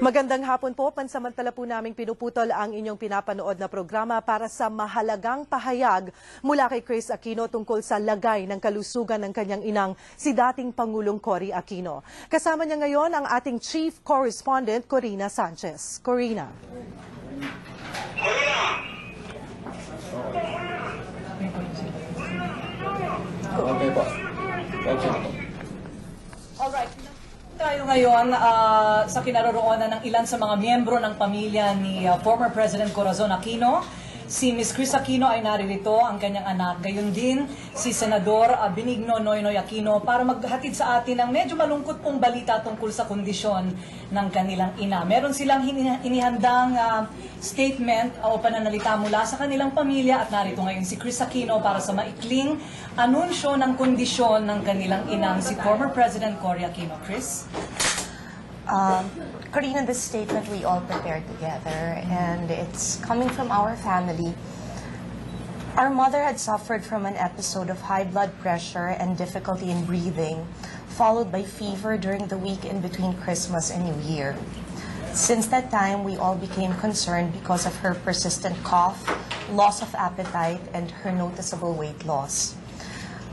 Magandang hapon po. Pansamantala po naming pinuputol ang inyong pinapanood na programa para sa mahalagang pahayag mula kay Chris Aquino tungkol sa lagay ng kalusugan ng kanyang inang si dating Pangulong Cory Aquino. Kasama niya ngayon ang ating Chief Correspondent Corina Sanchez. Corina. Okay po. Alright. Tayo ngayon sa kinaroroonan ng ilan sa mga miyembro ng pamilya ni former President Corazon Aquino. Si Ms. Chris Aquino ay naririto, ang kanyang anak. Gayon din si Senador Benigno Noynoy Aquino para maghatid sa atin ng medyo malungkot pong balita tungkol sa kondisyon ng kanilang ina. Meron silang inihandang statement o pananalita mula sa kanilang pamilya at narito ngayon si Chris Aquino para sa maikling anunsyo ng kondisyon ng kanilang inang si former President Cory Aquino. Chris? Corina, this statement we all prepared together, and it's coming from our family. Our mother had suffered from an episode of high blood pressure and difficulty in breathing, followed by fever during the week in between Christmas and New Year. Since that time, we all became concerned because of her persistent cough, loss of appetite, and her noticeable weight loss.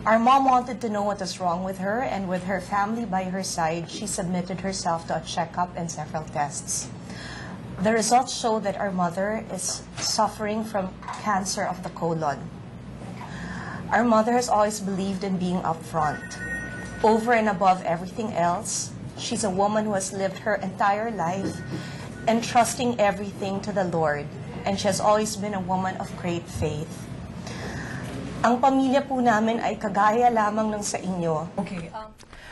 Our mom wanted to know what was wrong with her, and with her family by her side, she submitted herself to a checkup and several tests. The results show that our mother is suffering from cancer of the colon. Our mother has always believed in being upfront. Over and above everything else, she's a woman who has lived her entire life entrusting everything to the Lord, and she has always been a woman of great faith. Ang pamilya po namin ay kagaya lamang ng sa inyo. Okay.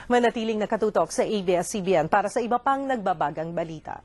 Manatiling nakatutok sa ABS-CBN para sa iba pang nagbabagang balita.